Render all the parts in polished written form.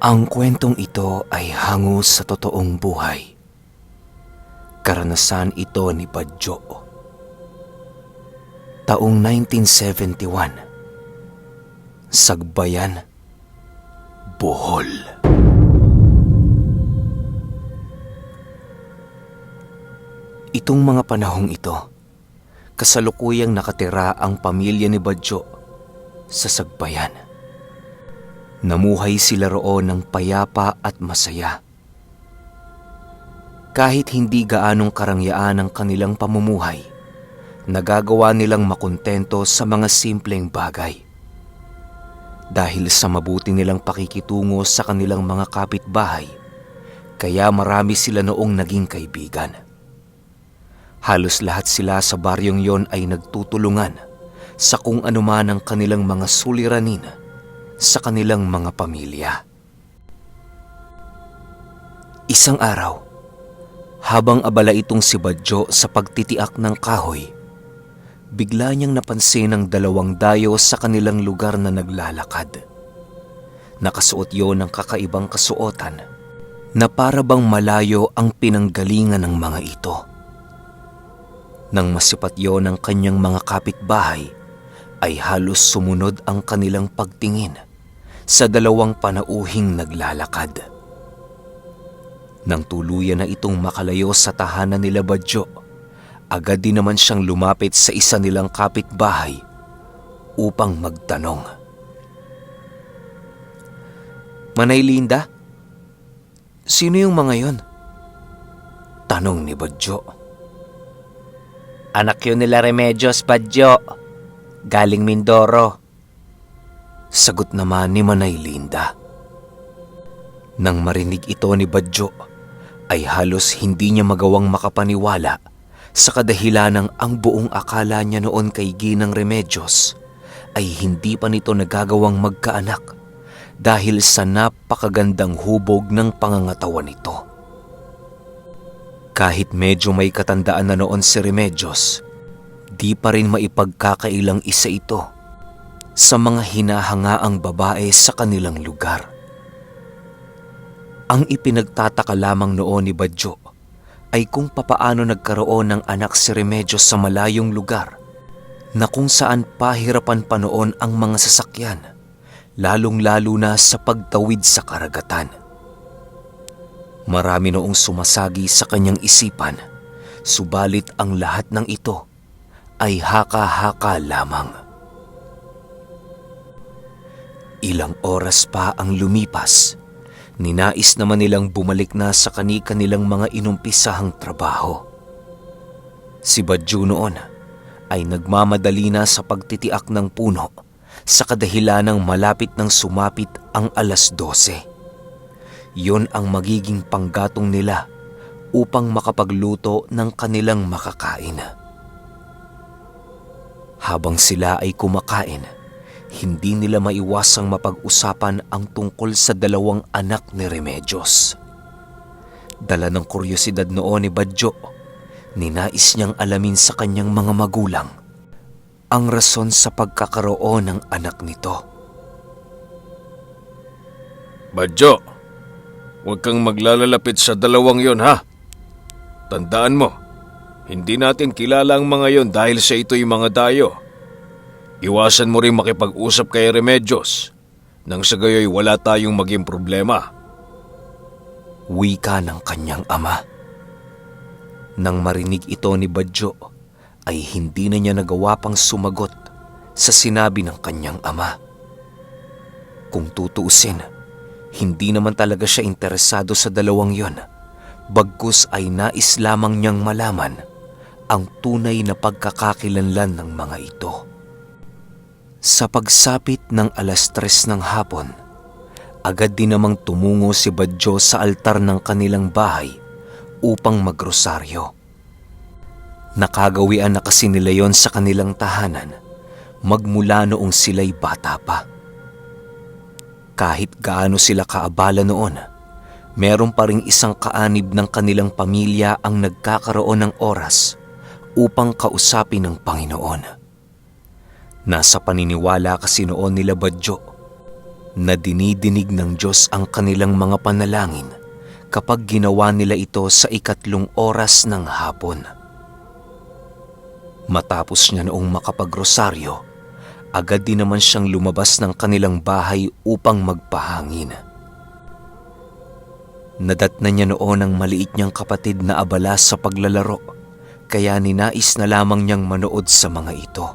Ang kwentong ito ay hango sa totoong buhay. Karanasan ito ni Badjo. Taong 1971. Sagbayan, Bohol. Itong mga panahong ito, kasalukuyang nakatira ang pamilya ni Badjo sa Sagbayan. Namuhay sila roon ng payapa at masaya. Kahit hindi gaanong karangyaan ang kanilang pamumuhay, nagagawa nilang makontento sa mga simpleng bagay. Dahil sa mabuti nilang pakikitungo sa kanilang mga kapitbahay, kaya marami sila noong naging kaibigan. Halos lahat sila sa baryong yon ay nagtutulungan sa kung anuman ang kanilang mga suliranin sa kanilang mga pamilya. Isang araw, habang abala itong si Badjo sa pagtitiak ng kahoy, bigla niyang napansin ang dalawang dayo sa kanilang lugar na naglalakad. Nakasuot yon ng kakaibang kasuotan na para bang malayo ang pinanggalingan ng mga ito. Nang masipat yon ng kanyang mga kapitbahay, ay halos sumunod ang kanilang pagtingin sa dalawang panauhing naglalakad. Nang tuluyan na itong makalayo sa tahanan nila Badjo, agad din naman siyang lumapit sa isa nilang kapitbahay upang magtanong. "Manay Linda, sino yung mga yon?" tanong ni Badjo. "Anak yun nila Remedios, Badjo. Galing Mindoro," sagot naman ni Manay Linda. Nang marinig ito ni Badjo, ay halos hindi niya magawang makapaniwala sa kadahilanang ang buong akala niya noon kay Ginang Remedios ay hindi pa nito nagagawang magkaanak dahil sa napakagandang hubog ng pangangatawan nito. Kahit medyo may katandaan na noon si Remedios, di pa rin maipagkakailang isa ito sa mga hinahangaang babae sa kanilang lugar. Ang ipinagtataka lamang noon ni Badjo ay kung papaano nagkaroon ng anak si Remedios sa malayong lugar na kung saan pahirapan pa noon ang mga sasakyan, lalong-lalo na sa pagtawid sa karagatan. Marami noong sumasagi sa kanyang isipan, subalit ang lahat ng ito ay haka-haka lamang. Ilang oras pa ang lumipas, ninais naman nilang bumalik na sa kani-kanilang mga inumpisahang trabaho. Si Badjo noon ay nagmamadali na sa pagtitiak ng puno sa kadahilanang malapit nang sumapit ang 12:00. Yon ang magiging panggatong nila upang makapagluto ng kanilang makakain. Habang sila ay kumakain, hindi nila maiwasang mapag-usapan ang tungkol sa dalawang anak ni Remedios. Dala ng kuryosidad noon ni Badjo, ninais niyang alamin sa kanyang mga magulang ang rason sa pagkakaroon ng anak nito. "Badjo, huwag kang maglalalapit sa dalawang yon, ha? Tandaan mo, hindi natin kilala ang mga yon dahil sa ito'y mga dayo. Iwasan mo rin makipag-usap kay Remedios nang sa gayoy wala tayong maging problema," wika ng kanyang ama. Nang marinig ito ni Badjo, ay hindi na niya nagawa pang sumagot sa sinabi ng kanyang ama. Kung tutuusin, hindi naman talaga siya interesado sa dalawang yon, bagkus ay nais lamang niyang malaman ang tunay na pagkakakilanlan ng mga ito. Sa pagsapit ng 3:00 ng hapon, agad din namang tumungo si Badjo sa altar ng kanilang bahay upang magrosaryo. Nakagawian na kasi nila yon sa kanilang tahanan magmula noong sila'y bata pa. Kahit gaano sila kaabala noon, meron pa ring isang kaanib ng kanilang pamilya ang nagkakaroon ng oras upang kausapin ng Panginoon. Nasa paniniwala kasi noon nila Badjo na dinidinig ng Diyos ang kanilang mga panalangin kapag ginawa nila ito sa 3 oras ng hapon. Matapos niya noong makapagrosaryo, agad din naman siyang lumabas ng kanilang bahay upang magpahangin. Nadatnan niya noon ang maliit niyang kapatid na abala sa paglalaro, kaya ninais na lamang niyang manood sa mga ito.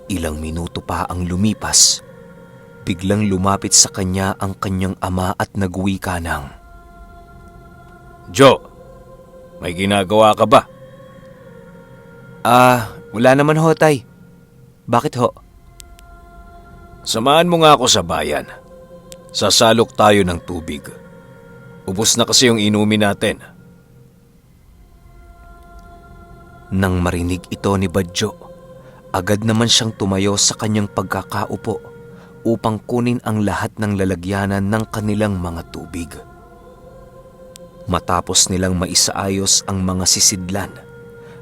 Ilang minuto pa ang lumipas, biglang lumapit sa kanya ang kanyang ama at nagwika ng, Jo, may ginagawa ka ba? Wala naman ho, tay. Bakit ho? Samahan mo nga ako sa bayan. Sasalok tayo ng tubig. Ubos na kasi yung inumin natin. Nang marinig ito ni Badjo, agad naman siyang tumayo sa kanyang pagkakaupo upang kunin ang lahat ng lalagyanan ng kanilang mga tubig. Matapos nilang maisaayos ang mga sisidlan,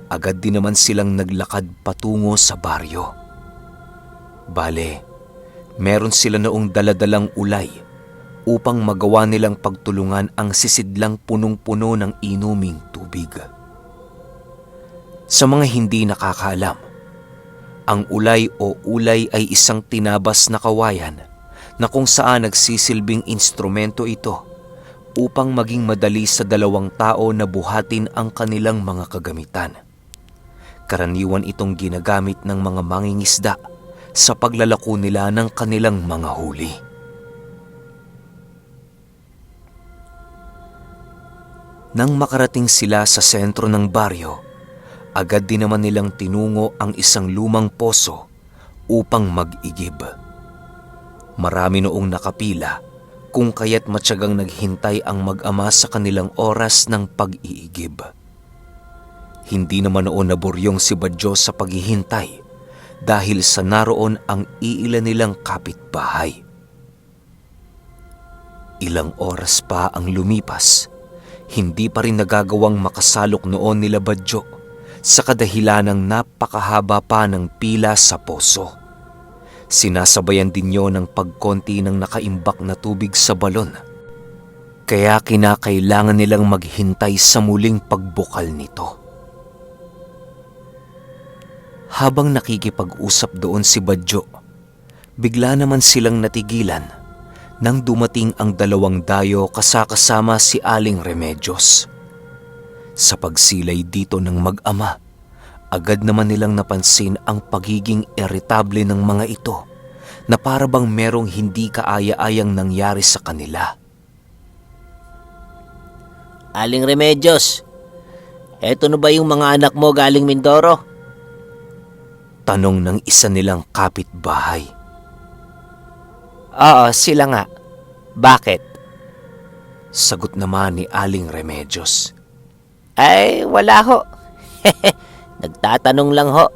agad din naman silang naglakad patungo sa baryo. Bale, meron sila noong daladalang ulay upang magawa nilang pagtulungan ang sisidlang punong-puno ng inuming tubig. Sa mga hindi nakakaalam, ang ulay o ulay ay isang tinabas na kawayan na kung saan nagsisilbing instrumento ito upang maging madali sa 2 tao na buhatin ang kanilang mga kagamitan. Karaniwan itong ginagamit ng mga mangingisda sa paglalako nila ng kanilang mga huli. Nang makarating sila sa sentro ng baryo, agad din naman nilang tinungo ang isang lumang poso upang mag-igib. Marami noong nakapila kung kaya't matyagang naghintay ang mag-ama sa kanilang oras ng pag-iigib. Hindi naman noon naburyong si Badjo sa paghihintay dahil sa naroon ang iilan nilang kapitbahay. Ilang oras pa ang lumipas, hindi pa rin nagagawang makasalok noon nila Badjo sa kadahilan ng napakahaba pa ng pila sa poso. Sinasabayan din yon ng pagkonti ng nakaimbak na tubig sa balon, kaya kinakailangan nilang maghintay sa muling pagbukal nito. Habang nakikipag-usap doon si Badjo, bigla naman silang natigilan nang dumating ang 2 dayo kasama si Aling Remedios. Sa pagsilay dito ng mag-ama, agad naman nilang napansin ang pagiging iritable ng mga ito na para bang merong hindi kaaya-ayang nangyari sa kanila. Aling Remedios, eto na ba yung mga anak mo galing Mindoro? Tanong ng isa nilang kapitbahay. Oo, sila nga. Bakit? Sagot naman ni Aling Remedios. Ay, wala ho. Nagtatanong lang ho.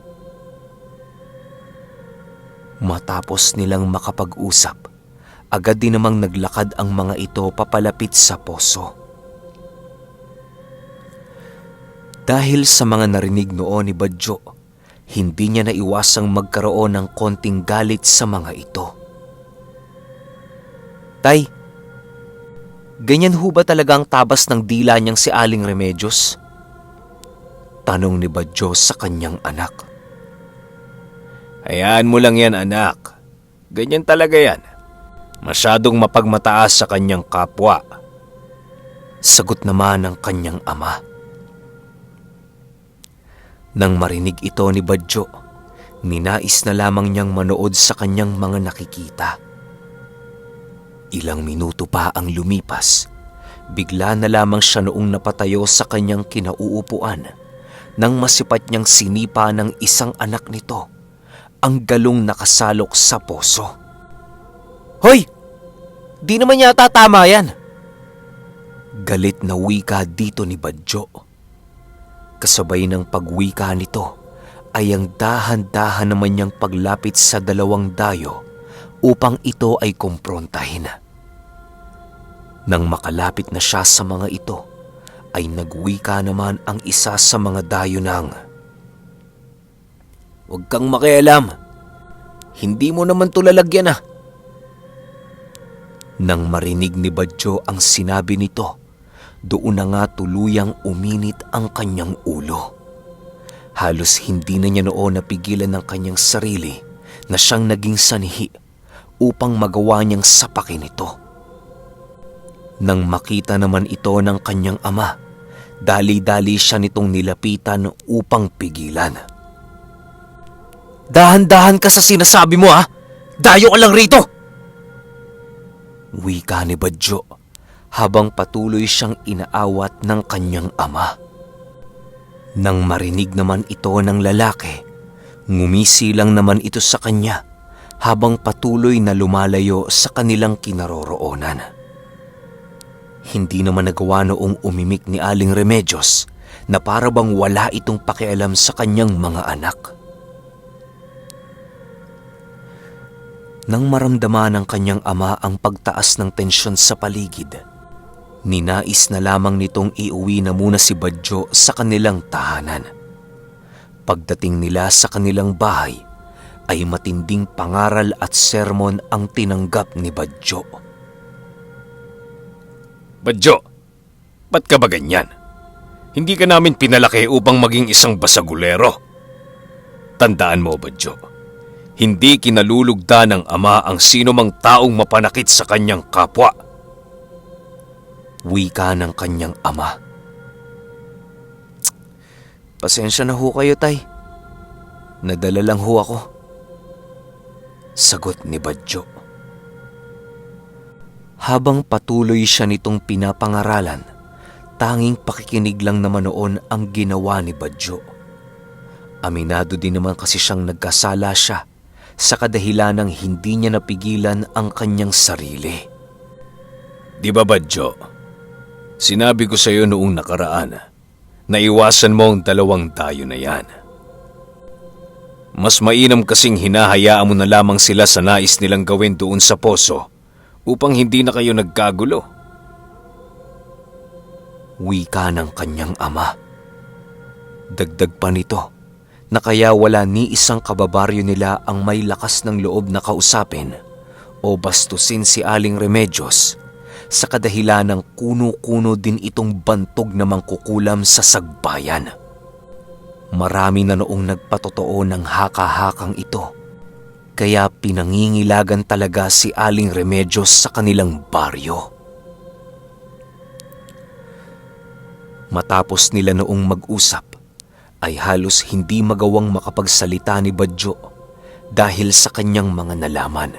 Matapos nilang makapag-usap, agad din namang naglakad ang mga ito papalapit sa poso. Dahil sa mga narinig noon ni Badjo, hindi niya naiwasang magkaroon ng konting galit sa mga ito. Tay, ganyan ho ba talaga ang tabas ng dila niyang si Aling Remedios? Tanong ni Badjo sa kanyang anak. Hayaan mo lang yan, anak. Ganyan talaga yan. Masyadong mapagmataas sa kanyang kapwa. Sagot naman ng kanyang ama. Nang marinig ito ni Badjo, ninais na lamang niyang manood sa kanyang mga nakikita. Ilang minuto pa ang lumipas, bigla na lamang siya noong napatayo sa kanyang kinauupuan nang masipat niyang sinipa ng isang anak nito ang galong nakasalok sa poso. Hoy! Di naman yata tama yan. Galit na wika dito ni Badjo. Kasabay ng pagwika nito ay ang dahan-dahan naman niyang paglapit sa 2 dayo upang ito ay kumprontahin. Nang makalapit na siya sa mga ito, ay nagwika naman ang isa sa mga dayo ng, Huwag kang makialam. Hindi mo naman to lalagyan ah. Nang marinig ni Badjo ang sinabi nito, doon na nga tuluyang uminit ang kanyang ulo. Halos hindi na niya noon napigilan ng kanyang sarili na siyang naging sanhi upang magawa niyang sapakin ito. Nang makita naman ito ng kanyang ama, dali-dali siya nitong nilapitan upang pigilan. "Dahan-dahan ka sa sinasabi mo, ha? Dayo ka lang rito!" Wika ni Badjo habang patuloy siyang inaawat ng kanyang ama. Nang marinig naman ito ng lalaki, ngumisi lang naman ito sa kanya habang patuloy na lumalayo sa kanilang kinaroroonan. Hindi naman nagawa noong umimik ni Aling Remedios na para bang wala itong pakialam sa kanyang mga anak. Nang maramdaman ng kanyang ama ang pagtaas ng tensyon sa paligid, ninais na lamang nitong iuwi na muna si Badjo sa kanilang tahanan. Pagdating nila sa kanilang bahay, ay matinding pangaral at sermon ang tinanggap ni Badjo. Badjo, ba't ka ba ganyan? Hindi ka namin pinalaki upang maging isang basagulero. Tandaan mo, Badjo, hindi kinalulugda ng ama ang sino mang taong mapanakit sa kanyang kapwa. Wika ng kanyang ama. "Pasensya na ho kayo, tay. Nadala lang ho ako," sagot ni Badjo. Habang patuloy siya nitong pinapangaralan, tanging pakikinig lang naman noon ang ginawa ni Badjo. Aminado din naman kasi siyang nagkasala siya sa kadahilan ng hindi niya napigilan ang kanyang sarili. Di ba, Badjo? Sinabi ko sa iyo noong nakaraan na iwasan mo ang dalawang dayo na yan. Mas mainam kasing hinahayaan mo na lamang sila sa nais nilang gawin doon sa poso upang hindi na kayo nagkagulo. Wika ng kanyang ama. Dagdag pa nito na kaya wala ni isang kababaryo nila ang may lakas ng loob na kausapin o bastusin si Aling Remedios sa kadahilan ng kuno-kuno din itong bantog na mangkukulam sa sagbayan. Marami na noong nagpatotoo ng haka-hakang ito, kaya pinangingilagan talaga si Aling Remedios sa kanilang baryo. Matapos nila noong mag-usap, ay halos hindi magawang makapagsalita ni Badjo dahil sa kanyang mga nalaman.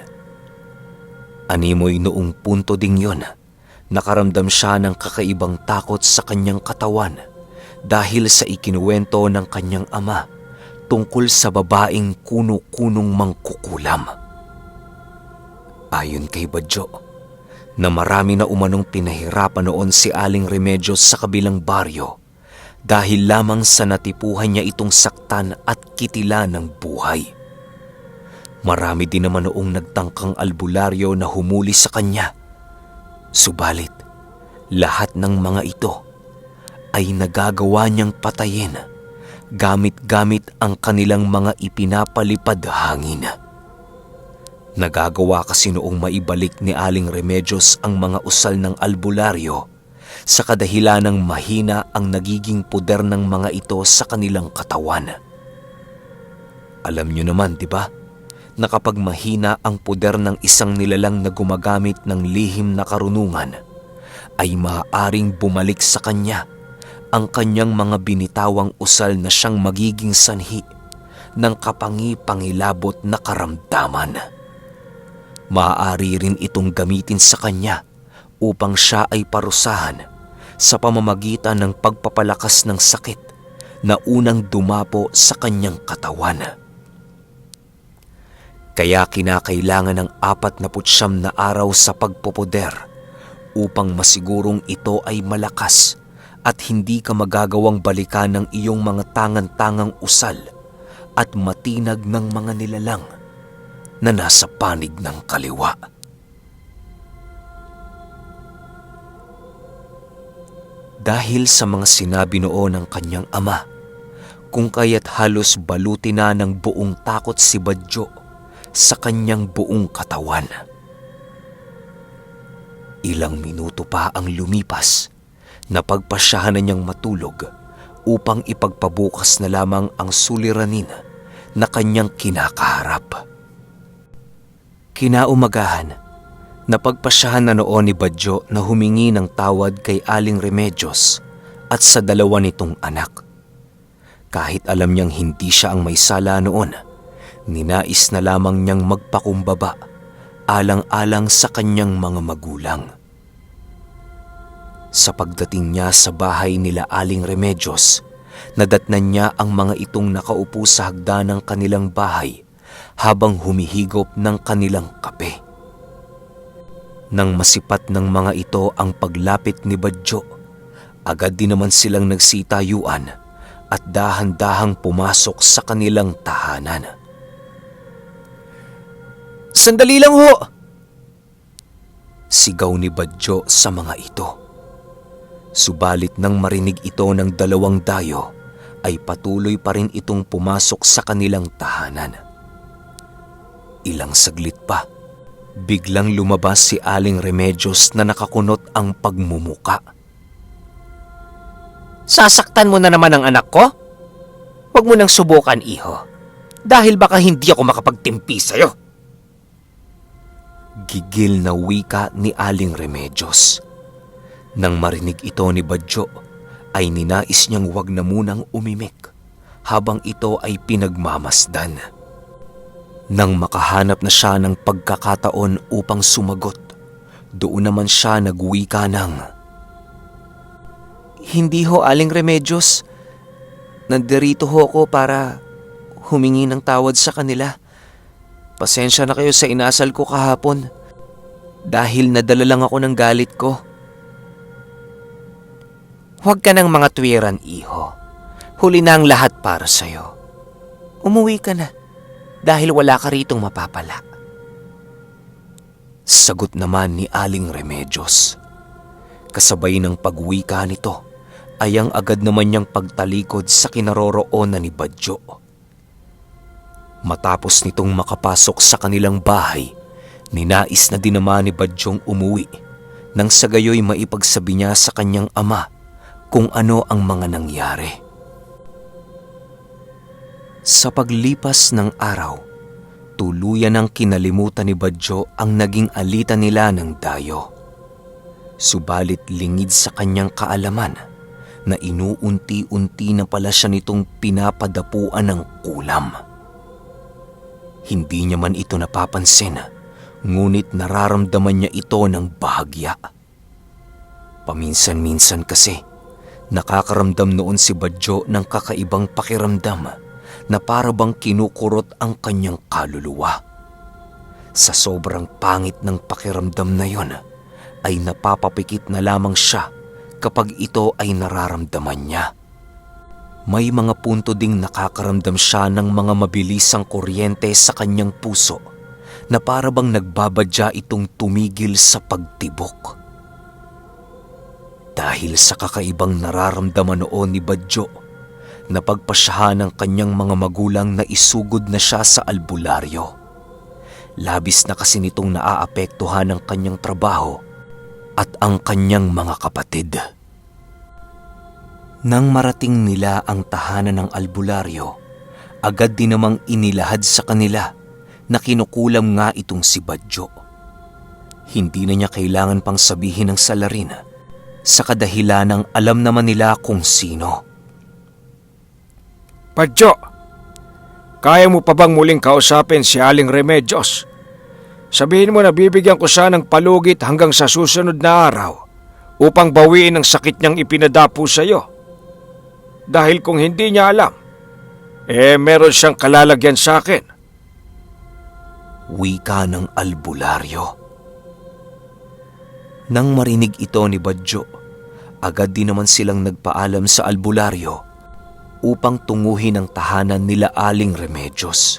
Animoy noong punto ding yon, nakaramdam siya ng kakaibang takot sa kanyang katawan dahil sa ikinuwento ng kanyang ama tungkol sa babaeng kuno-kunong mangkukulam. Ayon kay Badjo, na marami na umanong pinahirapan noon si Aling Remedios sa kabilang baryo dahil lamang sa natipuhan niya itong saktan at kitila ng buhay. Marami din naman noong nagtangkang albularyo na humuli sa kanya. Subalit, lahat ng mga ito ay nagagawa niyang patayin gamit-gamit ang kanilang mga ipinapalipad hangin. Nagagawa kasi noong maibalik ni Aling Remedios ang mga usal ng albularyo sa kadahilan ng mahina ang nagiging puder ng mga ito sa kanilang katawan. Alam niyo naman, di ba, na kapag mahina ang puder ng isang nilalang na gumagamit ng lihim na karunungan, ay maaaring bumalik sa kanya ang kanyang mga binitawang usal na siyang magiging sanhi ng kapangi-pangilabot na karamdaman. Maaari rin itong gamitin sa kanya upang siya ay parusahan sa pamamagitan ng pagpapalakas ng sakit na unang dumapo sa kanyang katawan. Kaya kinakailangan ng 49 na araw sa pagpopoder upang masigurong ito ay malakas at hindi ka magagawang balikan ng iyong mga tangan-tangang usal at matinag ng mga nilalang na nasa panig ng kaliwa. Dahil sa mga sinabi noon ng kanyang ama, kung kaya't halos baluti na ng buong takot si Badjo sa kanyang buong katawan. Ilang minuto pa ang lumipas, napagpasyahan na niyang matulog upang ipagpabukas na lamang ang suliranin na kanyang kinakaharap. Kinaumagahan, napagpasyahan na noon ni Badyo na humingi ng tawad kay Aling Remedios at sa dalawa nitong anak. Kahit alam niyang hindi siya ang may sala noon, ninais na lamang niyang magpakumbaba alang-alang sa kanyang mga magulang. Sa pagdating niya sa bahay nila Aling Remedios, nadatnan niya ang mga itong nakaupo sa hagdan ng kanilang bahay habang humihigop ng kanilang kape. Nang masipat ng mga ito ang paglapit ni Badyo, agad din naman silang nagsitayuan at dahan-dahang pumasok sa kanilang tahanan. "Sandali lang ho!" sigaw ni Badyo sa mga ito. Subalit nang marinig ito ng dalawang dayo, ay patuloy pa rin itong pumasok sa kanilang tahanan. Ilang saglit pa, biglang lumabas si Aling Remedios na nakakunot ang pagmumuka. Sasaktan mo na naman ang anak ko? Huwag mo nang subukan, iho. Dahil baka hindi ako makapagtimpi sa'yo. Gigil na wika ni Aling Remedios. Nang marinig ito ni Badyo, ay ninais niyang wag na munang umimik habang ito ay pinagmamasdan. Nang makahanap na siya ng pagkakataon upang sumagot, doon naman siya nagwika ng, Hindi ho, Aling Remedios. Nandirito ho ako para humingi ng tawad sa kanila. Pasensya na kayo sa inasal ko kahapon dahil nadala lang ako ng galit ko. Huwag ka ng mga tuwiran, iho. Huli na ang lahat para sa'yo. Umuwi ka na dahil wala ka ritong mapapala. Sagot naman ni Aling Remedios. Kasabay ng pagwika nito ay ang agad naman niyang pagtalikod sa kinaroroonan ni Badyo. Matapos nitong makapasok sa kanilang bahay, ninais na din naman ni Badyong umuwi nang sa gayoy maipagsabi niya sa kanyang ama kung ano ang mga nangyari. Sa paglipas ng araw, tuluyan ng kinalimutan ni Badyo ang naging alitan nila ng dayo. Subalit lingid sa kanyang kaalaman na inuunti-unti na pala siya nitong pinapadapuan ng kulam. Hindi niya man ito napapansin, ngunit nararamdaman niya ito ng bahagya. Paminsan-minsan kasi, nakakaramdam noon si Badyo ng kakaibang pakiramdam na para bang kinukurot ang kanyang kaluluwa. Sa sobrang pangit ng pakiramdam na yon, ay napapapikit na lamang siya kapag ito ay nararamdaman niya. May mga punto ding nakakaramdam siya ng mga mabilisang kuryente sa kanyang puso na para bang nagbabadya itong tumigil sa pagtibok. Dahil sa kakaibang nararamdaman noon ni Badyo, napagpasyahan ng kanyang mga magulang na isugod na siya sa albularyo. Labis na kasi nitong naaapektuhan ang kanyang trabaho at ang kanyang mga kapatid. Nang marating nila ang tahanan ng albularyo, agad din namang inilahad sa kanila na kinukulam nga itong si Badyo. Hindi na niya kailangan pang sabihin ng salarin sa kadahilanang alam naman nila kung sino. Badyo, kaya mo pa bang muling kausapin si Aling Remedios? Sabihin mo na bibigyan ko siya ng palugit hanggang sa susunod na araw upang bawiin ang sakit niyang ipinadapo sa iyo. Dahil kung hindi niya alam, meron siyang kalalagyan sa akin. Wika ng albularyo. Nang marinig ito ni Badyo, agad din naman silang nagpaalam sa albularyo upang tunguhin ang tahanan nila Aling Remedios.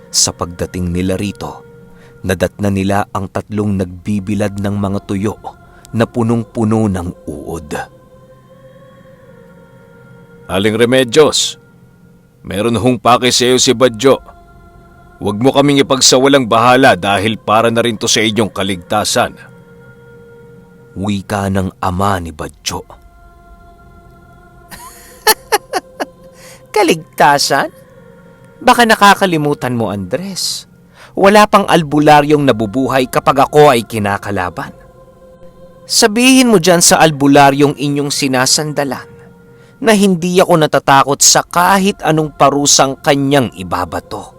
Sa pagdating nila rito, nadatna nila ang tatlong nagbibilad ng mga tuyo na punong-puno ng uod. Aling Remedios, meron hong pake sa iyo si Badyo. Huwag mo kaming ipagsawalang bahala dahil para na rin to sa inyong kaligtasan. Wika ng ama ni Badjo. Kaligtasan? Baka nakakalimutan mo, Andres. Wala pang albularyong nabubuhay kapag ako ay kinakalaban. Sabihin mo dyan sa albularyong inyong sinasandalan na hindi ako natatakot sa kahit anong parusang kanyang ibabato.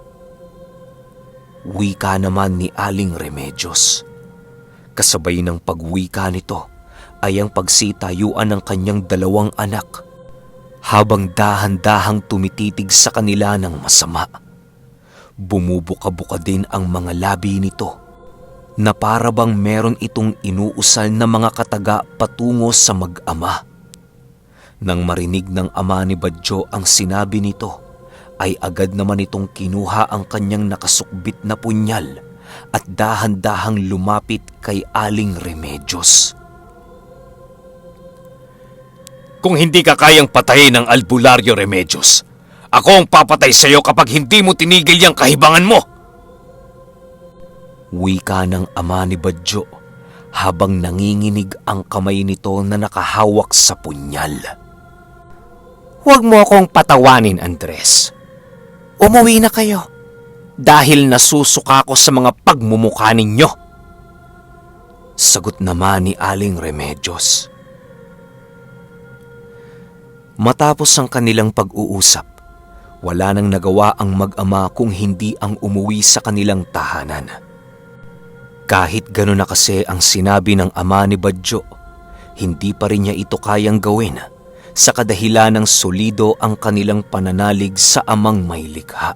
Wika naman ni Aling Remedios. Kasabay ng pagwika nito ay ang pagsitayuan ng kanyang 2 anak habang dahan-dahang tumititig sa kanila ng masama. Bumubuka-buka din ang mga labi nito na para bang meron itong inuusal na mga kataga patungo sa mag-ama. Nang marinig ng ama ni Badjo ang sinabi nito, ay agad naman itong kinuha ang kanyang nakasukbit na punyal at dahan-dahang lumapit kay Aling Remedios. Kung hindi ka kayang patayin ng albularyo, Remedios, ako ang papatay sa iyo kapag hindi mo tinigil yung kahibangan mo. Wika ng ama ni Badjo habang nanginginig ang kamay nito na nakahawak sa punyal. Huwag mo akong patawanin, Andres. Umuwi na kayo dahil nasusuka ko sa mga pagmumukha ninyo. Sagot naman ni Aling Remedios. Matapos ang kanilang pag-uusap, wala nang nagawa ang mag-ama kung hindi ang umuwi sa kanilang tahanan. Kahit gano'n na kasi ang sinabi ng ama ni Badjo, hindi pa rin niya ito kayang gawin sa kadahilan ng solido ang kanilang pananalig sa amang may likha.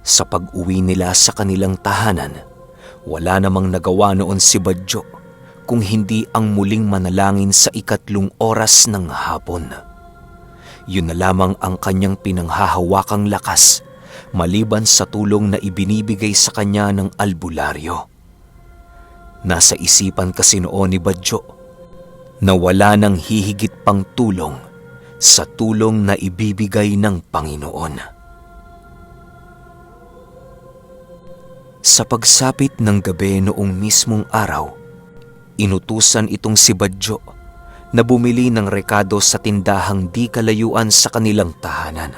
Sa pag-uwi nila sa kanilang tahanan, wala namang nagawa noon si Badjo kung hindi ang muling manalangin sa 3 oras ng hapon. Yun na lamang ang kanyang pinanghahawakang lakas maliban sa tulong na ibinibigay sa kanya ng albularyo. Nasa isipan kasi noon ni Badjo na wala nang hihigit pang tulong sa tulong na ibibigay ng Panginoon. Sa pagsapit ng gabi noong mismong araw, inutusan itong si Badjo na bumili ng rekado sa tindahang di kalayuan sa kanilang tahanan.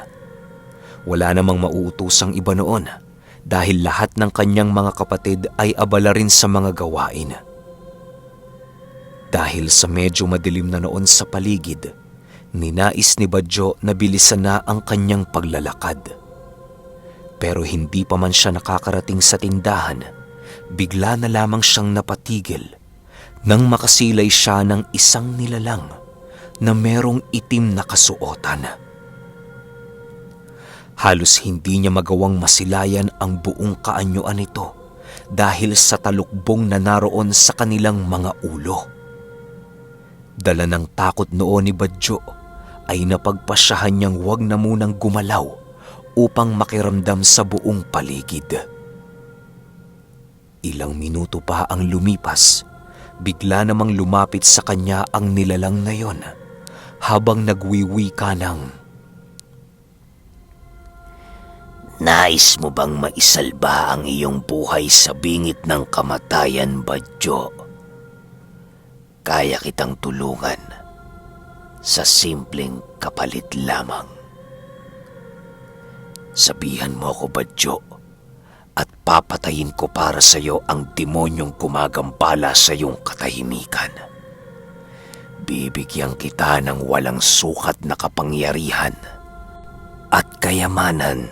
Wala namang mauutusang iba noon dahil lahat ng kanyang mga kapatid ay abala rin sa mga gawain. Dahil sa medyo madilim na noon sa paligid, ninais ni Badjo na bilisan na ang kanyang paglalakad. Pero hindi pa man siya nakakarating sa tindahan, bigla na lamang siyang napatigil nang makasilay siya ng isang nilalang na merong itim na kasuotan. Halos hindi niya magawang masilayan ang buong kaanyuan nito dahil sa talukbong na naroon sa kanilang mga ulo. Dala ng takot noon ni Badjo ay napagpasyahan niyang huwag na munang gumalaw upang makiramdam sa buong paligid. Ilang minuto pa ang lumipas, bigla namang lumapit sa kanya ang nilalang na yon habang nagwiwika ng, "Nais mo bang maisalba ang iyong buhay sa bingit ng kamatayan, Badjo? Kaya kitang tulungan sa simpleng kapalit lamang. Sabihan mo ako, Badjo, at papatayin ko para sa iyo ang demonyong gumagambala sa iyong katahimikan. Bibigyan kita ng walang sukat na kapangyarihan at kayamanan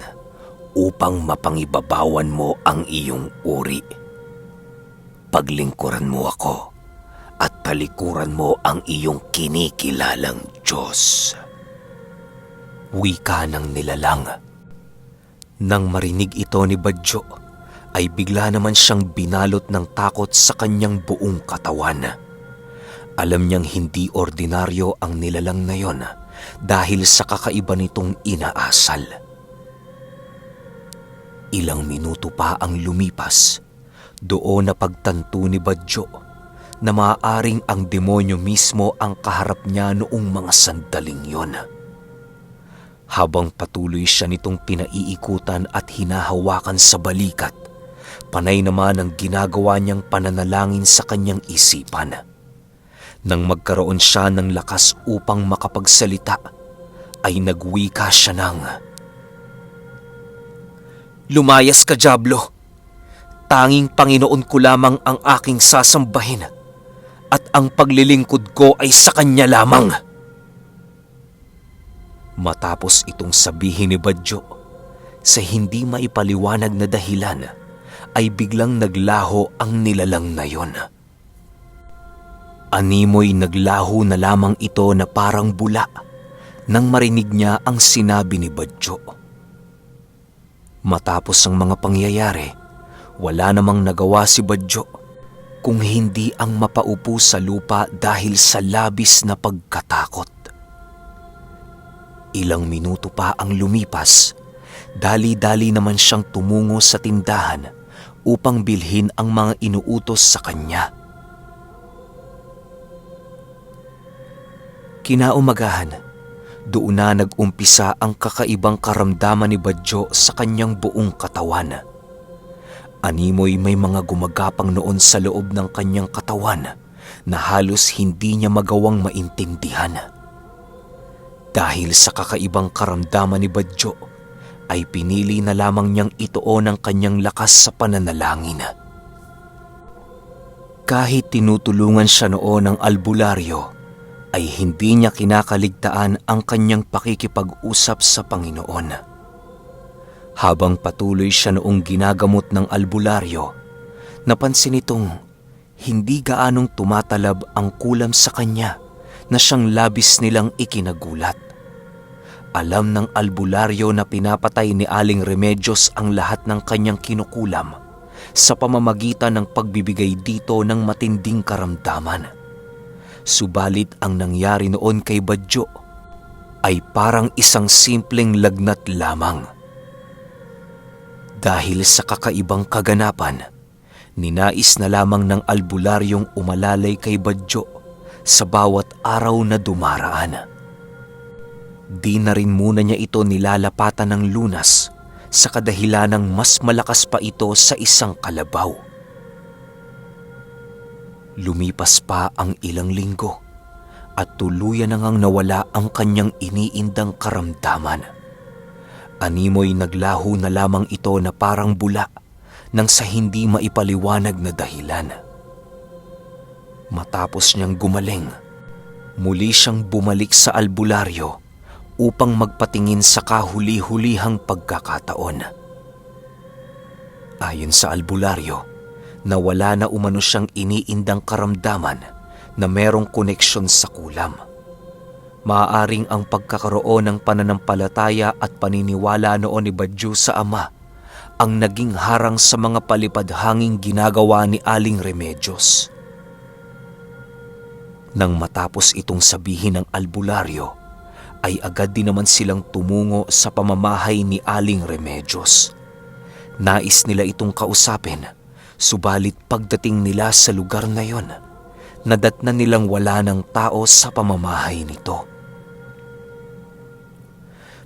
upang mapangibabawan mo ang iyong uri. Paglingkuran mo ako at talikuran mo ang iyong kinikilalang Diyos." Wika ng nilalang. Nang marinig ito ni Badjo, ay bigla naman siyang binalot ng takot sa kanyang buong katawan. Alam niyang hindi ordinaryo ang nilalang na yon dahil sa kakaiba nitong inaasal. Ilang minuto pa ang lumipas, doon na pagtanto ni Badjo na maaaring ang demonyo mismo ang kaharap niya noong mga sandaling yon. Habang patuloy siya nitong pinaiikutan at hinahawakan sa balikat, Panay naman ang ginagawa niyang pananalangin sa kanyang isipan. Nang magkaroon siya ng lakas upang makapagsalita, ay nagwika siya ng, "Lumayas ka, Diablo! Tanging Panginoon ko lamang ang aking sasambahin at ang paglilingkod ko ay sa Kanya lamang." Matapos itong sabihin ni Badyo, sa hindi maipaliwanag na dahilan, ay biglang naglaho ang nilalang na yon. Animoy naglaho na lamang ito na parang bula nang marinig niya ang sinabi ni Badyo. Matapos ang mga pangyayari, wala namang nagawa si Badyo kung hindi ang mapaupo sa lupa dahil sa labis na pagkatakot. Ilang minuto pa ang lumipas, dali-dali naman siyang tumungo sa tindahan upang bilhin ang mga inuutos sa kanya. Kinaumagahan, doon na nag-umpisa ang kakaibang karamdaman ni Badyo sa kanyang buong katawan. Animoy may mga gumagapang noon sa loob ng kanyang katawan na halos hindi niya magawang maintindihan. Dahil sa kakaibang karamdaman ni Badyo, ay pinili na lamang niyang ituon ang kanyang lakas sa pananalangin. Kahit tinutulungan siya noon ng albularyo, ay hindi niya kinakaligtaan ang kanyang pakikipag-usap sa Panginoon. Habang patuloy siya noong ginagamot ng albularyo, napansin itong hindi gaanong tumatalab ang kulam sa kanya na siyang labis nilang ikinagulat. Alam ng albularyo na pinapatay ni Aling Remedios ang lahat ng kanyang kinukulam sa pamamagitan ng pagbibigay dito ng matinding karamdaman. Subalit ang nangyari noon kay Badyo ay parang isang simpleng lagnat lamang. Dahil sa kakaibang kaganapan, ninais na lamang ng albularyong umalalay kay Badyo sa bawat araw na dumaraan. Di na rin muna niya ito nilalapatan ng lunas sa kadahilanang mas malakas pa ito sa isang kalabaw. Lumipas pa ang ilang linggo at tuluyan na ngang nawala ang kanyang iniindang karamdaman. Animoy naglaho na lamang ito na parang bula nang sa hindi maipaliwanag na dahilan. Matapos niyang gumaling, muli siyang bumalik sa albularyo upang magpatingin sa kahuli-hulihang pagkakataon. Ayon sa albularyo, nawala na umano siyang iniindang karamdaman na merong koneksyon sa kulam. Maaaring ang pagkakaroon ng pananampalataya at paniniwala noon ni Badyo sa Ama ang naging harang sa mga palipad-hanging ginagawa ni Aling Remedios. Nang matapos itong sabihin ng albularyo, ay agad din naman silang tumungo sa pamamahay ni Aling Remedios. Nais nila itong kausapin, subalit pagdating nila sa lugar na yon, nadatnan nilang wala ng tao sa pamamahay nito.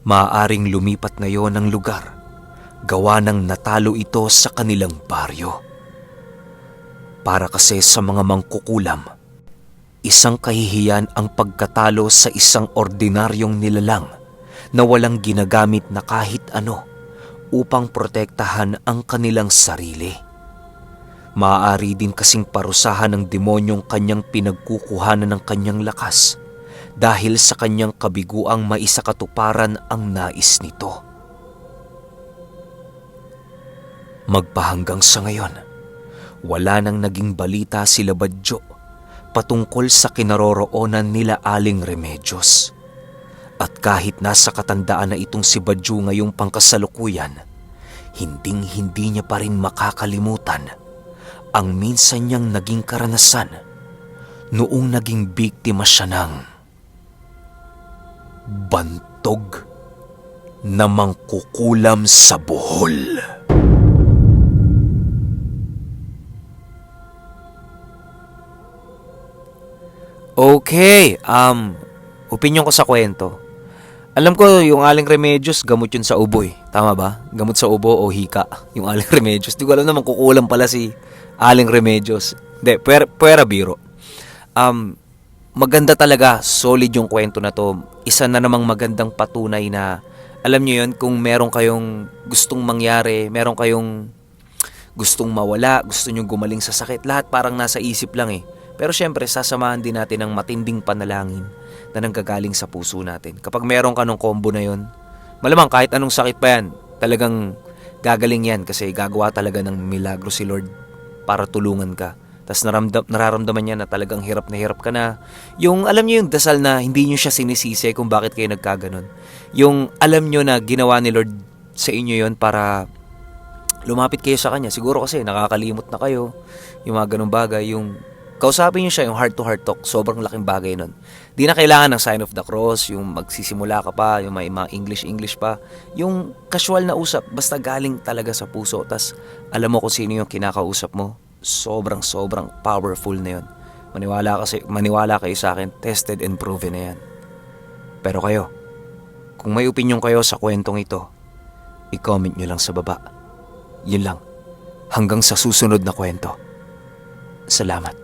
Maaaring lumipat ngayon ang lugar, gawa ng natalo ito sa kanilang baryo. Para kasi sa mga mangkukulam, isang kahihiyan ang pagkatalo sa isang ordinaryong nilalang na walang ginagamit na kahit ano upang protektahan ang kanilang sarili. Maaari din kasing parusahan ng demonyong kanyang pinagkukuhanan ng kanyang lakas dahil sa kanyang kabiguang maisakatuparan ang nais nito. Magpahanggang sa ngayon, wala nang naging balita sila Badyo patungkol sa kinaroroonan nila Aling Remedios. At kahit nasa katandaan na itong si Badyo ngayong pangkasalukuyan, hinding-hindi niya pa rin makakalimutan ang minsan niyang naging karanasan noong naging biktima siya ng bantog na mangkukulam sa Bohol. Okay, opinion ko sa kwento. Alam ko yung Aling Remedios gamot yun sa uboy. Tama ba? Gamot sa ubo o hika, yung Aling Remedios. Di ko alam naman kukulang pala si Aling Remedios. Hindi, puwera biro. Maganda talaga, solid yung kwento na to. Isa na namang magandang patunay na, alam nyo yun, kung meron kayong gustong mangyari, meron kayong gustong mawala, gusto nyo gumaling sa sakit, lahat parang nasa isip lang eh. Pero syempre, sasamahan din natin ng matinding panalangin na nanggagaling sa puso natin. Kapag meron ka nung combo na yun, malamang kahit anong sakit pa yan, talagang gagaling yan kasi gagawa talaga ng milagro si Lord para tulungan ka. Tapos nararamdaman niya na talagang hirap ka na. Yung alam niyo yung dasal na hindi niyo siya sinisisi kung bakit kayo nagkaganon. Yung alam niyo na ginawa ni Lord sa inyo yon para lumapit kayo sa Kanya. Siguro kasi nakakalimot na kayo. Yung mga ganong bagay. Yung kausapin niyo siya, yung heart to heart talk. Sobrang laking bagay nun. Di na kailangan ng sign of the cross. Yung magsisimula ka pa. Yung may mga English pa. Yung casual na usap. Basta galing talaga sa puso. Tas alam mo kung sino yung kinakausap mo. Sobrang powerful na yun. Maniwala kayo sa akin, tested and proven na yan. Pero kayo, kung may opinion kayo sa kwentong ito, i-comment nyo lang sa baba. Yun lang. Hanggang sa susunod na kwento. Salamat.